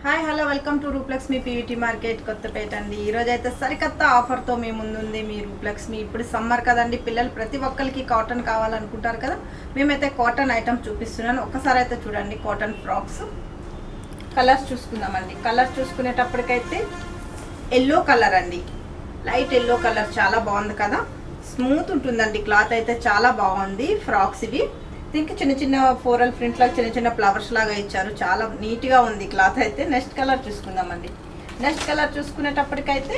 Hi hello welcome to Rooplakshmi PVT market Kothapet అండి. ఈరోజు అయితే సరికొత్త ఆఫర్తో మీ ముందుంది మీ రూప్లక్ష్మి. ఇప్పుడు సమ్మర్ కదండి, పిల్లలు ప్రతి ఒక్కరికి కాటన్ కావాలనుకుంటారు కదా. మేమైతే కాటన్ ఐటమ్ చూపిస్తున్నాను, ఒక్కసారి అయితే చూడండి. కాటన్ ఫ్రాక్స్ కలర్స్ చూసుకుందామండి. కలర్స్ చూసుకునేటప్పటికైతే ఎల్లో కలర్ అండి, లైట్ ఎల్లో కలర్ చాలా బాగుంది కదా. స్మూత్ ఉంటుందండి, క్లాత్ అయితే చాలా బాగుంది. ఫ్రాక్స్ ఇవి దీనికి చిన్న చిన్న ఫ్లోరల్ ప్రింట్ లాగా చిన్న చిన్న ఫ్లవర్స్ లాగా ఇచ్చారు, చాలా నీట్గా ఉంది క్లాత్ అయితే. నెక్స్ట్ కలర్ చూసుకుందామండి. నెక్స్ట్ కలర్ చూసుకునేటప్పటికైతే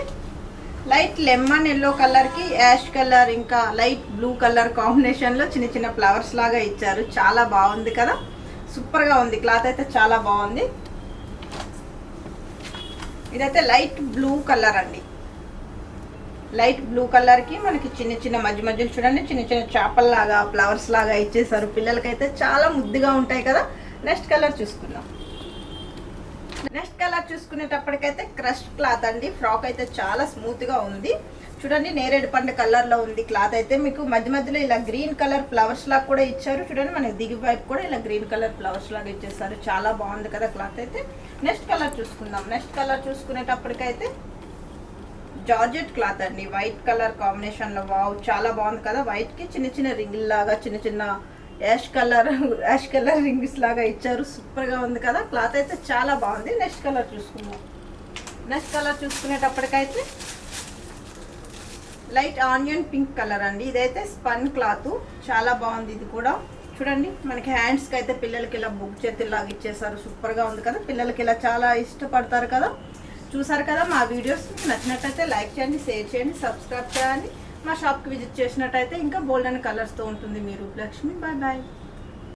లైట్ లెమన్ ఎల్లో కలర్కి యాష్ కలర్ ఇంకా లైట్ బ్లూ కలర్ కాంబినేషన్లో చిన్న చిన్న ఫ్లవర్స్ లాగా ఇచ్చారు, చాలా బాగుంది కదా. సూపర్గా ఉంది క్లాత్ అయితే, చాలా బాగుంది. ఇదైతే లైట్ బ్లూ కలర్ అండి, లైట్ బ్లూ కలర్కి మనకి చిన్న చిన్న మధ్య మధ్యలో చూడండి చిన్న చిన్న చేపల్లాగా ఫ్లవర్స్ లాగా ఇచ్చేసారు. పిల్లలకైతే చాలా ముద్దుగా ఉంటాయి కదా. నెక్స్ట్ కలర్ చూసుకుందాం. నెక్స్ట్ కలర్ చూసుకునేటప్పటికైతే క్రష్ క్లాత్ అండి. ఫ్రాక్ అయితే చాలా స్మూత్గా ఉంది చూడండి, నేరేడు పండు కలర్లో ఉంది క్లాత్ అయితే. మీకు మధ్య మధ్యలో ఇలా గ్రీన్ కలర్ ఫ్లవర్స్ లాగా కూడా ఇచ్చారు చూడండి, మనకి దిగి వైపు కూడా ఇలా గ్రీన్ కలర్ ఫ్లవర్స్ లాగా ఇచ్చేసారు, చాలా బాగుంది కదా క్లాత్ అయితే. నెక్స్ట్ కలర్ చూసుకుందాం. నెక్స్ట్ కలర్ చూసుకునేటప్పటికైతే జార్జెట్ క్లాత్ అండి, వైట్ కలర్ కాంబినేషన్లో. వావ్, చాలా బాగుంది కదా. వైట్కి చిన్న చిన్న రింగ్ లాగా చిన్న చిన్న యాష్ కలర్ రింగ్స్ లాగా ఇచ్చారు, సూపర్గా ఉంది కదా. క్లాత్ అయితే చాలా బాగుంది. నెక్స్ట్ కలర్ చూసుకుందాం. నెక్స్ట్ కలర్ చూసుకునేటప్పటికైతే లైట్ ఆనియన్ పింక్ కలర్ అండి. ఇదైతే స్పన్ క్లాత్, చాలా బాగుంది. ఇది కూడా చూడండి, మనకి హ్యాండ్స్కి అయితే పిల్లలకి ఇలా బుక్ చేతిలాగా ఇచ్చేసారు, సూపర్గా ఉంది కదా. పిల్లలకి ఇలా చాలా ఇష్టపడతారు కదా. చూసారు కదా, మా వీడియోస్ మీకు నచ్చినట్టయితే లైక్ చేయండి, షేర్ చేయండి, సబ్స్క్రైబ్ చేయండి. మా షాప్కి విజిట్ చేసినట్టయితే ఇంకా బోల్డ్ అండ్ కలర్స్తో ఉంటుంది మీ రూప్లక్ష్మి. Bye bye.